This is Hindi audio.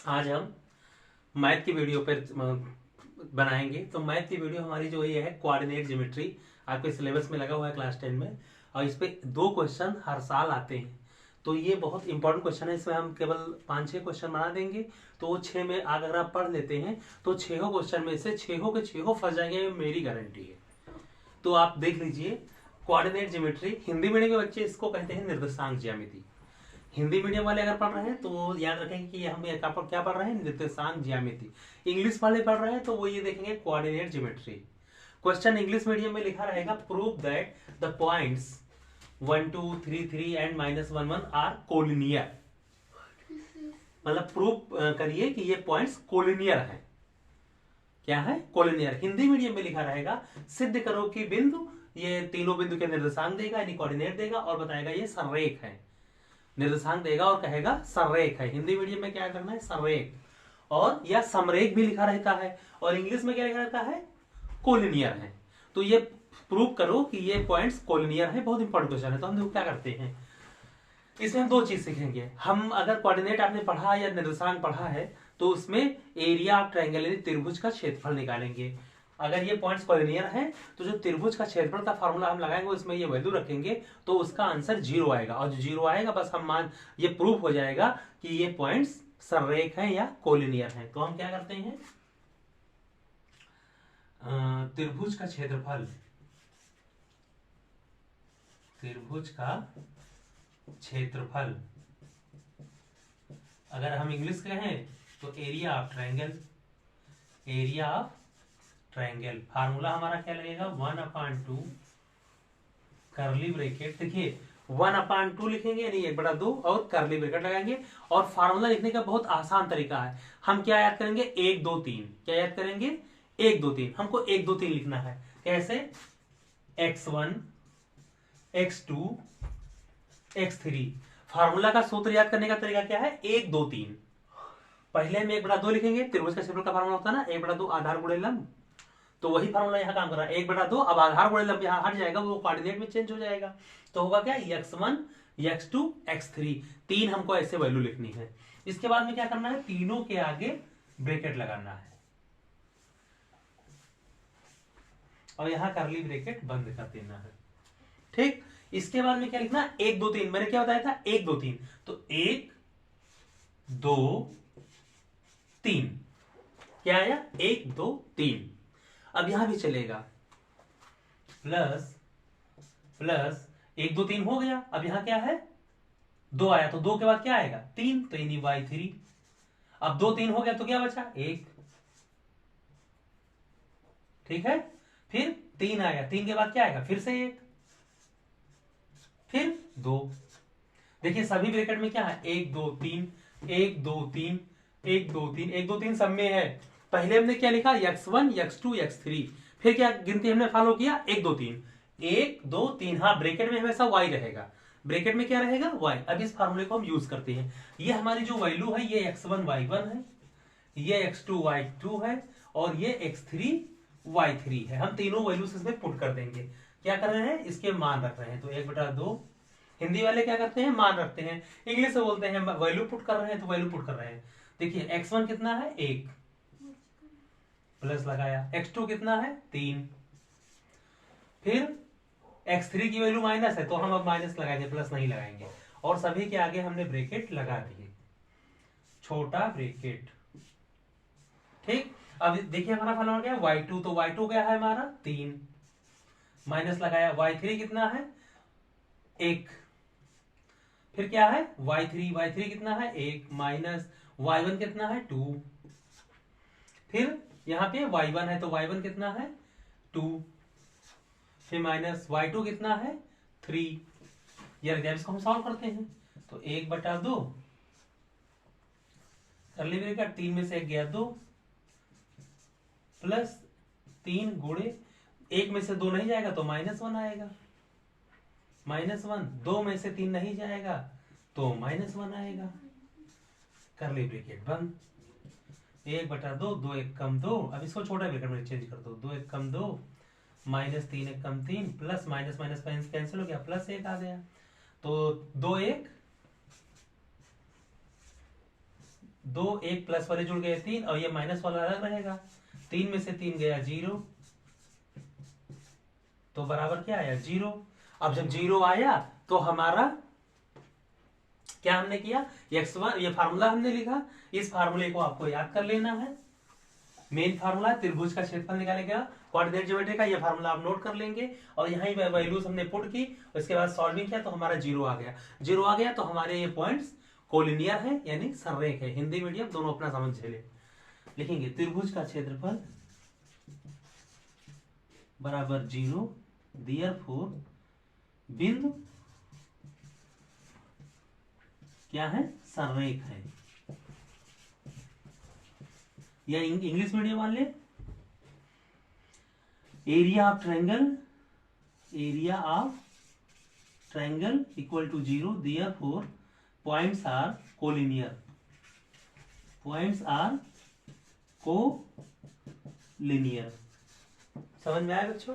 आज हम मैथ की वीडियो पर बनाएंगे। तो मैथ की वीडियो हमारी जो ये है कोऑर्डिनेट ज्योमेट्री, आपके सिलेबस में लगा हुआ है क्लास 10 में, और इस पे 2 क्वेश्चन हर साल आते हैं। तो ये बहुत इंपॉर्टेंट क्वेश्चन है, इसमें हम केवल 5-6 क्वेश्चन बना देंगे। तो वो 6 में अगर आप पढ़ लेते हैं तो 6 क्वेश्चन में से 6 के 6 फंस जाएंगे, ये मेरी गारंटी है। तो आप देख लीजिए, कोऑर्डिनेट ज्योमेट्री, हिंदी मीडियम के बच्चे इसको कहते हैं निर्देशांक ज्यामिति। हिंदी मीडियम वाले अगर पढ़ रहे हैं तो वो याद रखेंगे कि हम क्या पढ़ रहे हैं, निर्देशांक ज्यामिति। इंग्लिश वाले पढ़ रहे हैं तो वो ये देखेंगे coordinate geometry. Question English medium में लिखा रहेगा, prove that the points 1 2 3 3 and -1 1 are collinear. मतलब प्रूव करिए कि ये पॉइंट्स कोलिनियर हैं। क्या है? कोलिनियर। हिंदी मीडियम में लिखा रहेगा, सिद्ध करो कि बिंदु, ये तीनों बिंदु के निर्देशांक देगा यानी कोऑर्डिनेट देगा और बताएगा ये संरेख है। निर्देशांक देगा और कहेगा संरेख है। हिंदी मीडियम में क्या करना है? संरेख, और या समरेख भी लिखा रहता है, और इंग्लिश में क्या लिखा रहता है? कोलिनियर है। तो ये प्रूव करो कि ये पॉइंट्स कोलिनियर है। बहुत इंपॉर्टेंट क्वेश्चन है। तो हम देखो क्या करते हैं, इसमें हम 2 चीज सीखेंगे। हम अगर कोऑर्डिनेट आपने पढ़ा या निर्देशांक पढ़ा है तो उसमें एरिया ऑफ ट्रायंगल यानी त्रिभुज का क्षेत्रफल निकालेंगे। अगर ये पॉइंट्स कोलिनियर हैं तो जो त्रिभुज का क्षेत्रफल का फार्मूला हम लगाएंगे उसमें ये वैल्यू रखेंगे तो उसका आंसर 0 आएगा, और जो 0 आएगा बस हम मान ये प्रूव हो जाएगा कि ये पॉइंट्स संरेख हैं या कोलिनियर हैं। तो हम क्या करते हैं, त्रिभुज का क्षेत्रफल, त्रिभुज का क्षेत्रफल, अगर हम इंग्लिश कहें तो area of triangle, area of triangle. Formula हमारा क्या लगेगा? 1/2 करली ब्रेकेट। देखिए 1/2 लिखेंगे यानी 1/2 और करली ब्रेकेट लगाएंगे। और फार्मूला लिखने का बहुत आसान तरीका है। हम क्या याद करेंगे? 1 2 3। क्या याद करेंगे? 1 2 3। हमको 1 2 3 लिखना है। कैसे? x1 x2 x3। फार्मूला का सूत्र याद करने का तरीका क्या है? 1 2 3। पहले हम 1/2 लिखेंगे, त्रिभुज का क्षेत्रफल का फार्मूला होता है ना 1/2 आधार गुणे लंब। तो वही फार्मूला यहाँ काम कर रहा है, 1/2। अब आधार गुणे लंब यहाँ हट जाएगा, वो कोऑर्डिनेट में चेंज हो जाएगा। तो होगा क्या? x1 x2 x3। 3 हमको ऐसे वैल्यू लिखनी है। इसके बाद में क्या करना है? तीनों के आगे ब्रेकेट लगाना है और यहाँ करली ब्रेकेट बंद कर देना है। ठीक। इसके बाद में क्या लिखना? 1 2 3। मैंने क्या बताया था? 1 2 3। तो 1 2 3। क्या आया? 1 2 3। अब यहां भी चलेगा, प्लस प्लस 1 2 3 हो गया। अब यहां क्या है? 2 आया, तो 2 के बाद क्या आएगा? 3, तो यानी y3। अब 2 3 हो गया तो क्या बचा? 1। ठीक है। फिर 3 आएगा, 3 के बाद क्या आएगा? फिर से 1, फिर 2। देखिए सभी ब्रैकेट में क्या है? 1 2 3 1 2 3 1 2 3 1 2 3 सब में है। पहले हमने क्या लिखा? x1 x2 x3। फिर क्या गिनती हमने फॉलो किया? 1 2 3 1 2 3। हाँ, ब्रैकेट में हमेशा y रहेगा। ब्रैकेट में क्या रहेगा? y। अब इस फार्मूले को हम यूज करते हैं। ये हमारी जो वैल्यू है ये x1 y1 है, ये x2 y2 है, और ये x3 y3 है। हम तीनों वैल्यूज इसमें पुट कर देंगे। क्या कर रहे हैं? इसके मान रख रहे हैं। तो 1/2। हिंदी वाले क्या करते हैं? मान रखते हैं। इंग्लिश से बोलते हैं वैल्यू पुट कर रहे हैं, तो वैल्यू पुट कर रहे हैं। देखिए x1 कितना है? 1, प्लस लगाया। x2 कितना है? 3। फिर x3 की वैल्यू माइनस है तो हम अब माइनस लगाएंगे, प्लस नहीं लगाएंगे। और सभी के आगे हमने ब्रैकेट लगा दिए, छोटा ब्रैकेट। ठीक। अब देखिए हमारा फलन क्या है? y2। तो y2 क्या है हमारा? 3, माइनस लगाया। y3 कितना है? 1। फिर क्या है? y3 कितना है? 1 माइनस y1 कितना है? 2। फिर यहाँ पे y1 है तो y1 कितना है? 2। फिर माइनस y2 कितना है? 3। यार इसको हम सॉल्व करते हैं। तो 1/2 करली ब्रैकेट, 3 में से 1 गया 2, प्लस 3 गुणे 1 में से 2 नहीं जाएगा तो -1 आएगा। -1। 2 में से 3 नहीं जाएगा तो -1 आएगा। करली ब्रैकेट बंद। 1/2, 2 1 कम 2। अब इसको छोटा ब्रैकेट में चेंज कर दो। 2 1 कम 2, -3 1 कम 3, प्लस माइनस माइनस कैंसिल हो गया, प्लस 1 आ गया। तो 2 1 2 एक प्लस वाले जुड़ गए 3 और ये माइनस वाला अलग रहेगा। 3 में से 3 गया 0, तो बराबर क्या आया 0। अब जब 0 आया तो हमारा क्या हमने किया, x1 ये फार्मूला हमने लिखा, इस फार्मूले को आपको याद कर लेना है। मेन फार्मूला त्रिभुज का क्षेत्रफल निकालेगा, कोऑर्डिनेट ज्योमेट्री का ये फार्मूला आप नोट कर लेंगे और यहाँ ही वैल्यूज हमने पुट की, उसके बाद सॉल्विंग किया तो हमारा 0 आ गया। 0 आ गया तो हमारे ये पॉइंट्स कोलिनियर है यानी संरेख है। हिंदी मीडियम दोनों अपना समझ ले। लिखेंगे त्रिभुज का क्षेत्रफल बराबर 0, देयरफॉर बिंदु क्या है, संरेख है। या इंग्लिश मीडियम वाले area of triangle equal to 0, therefore points are collinear, समझ में आया बच्चों।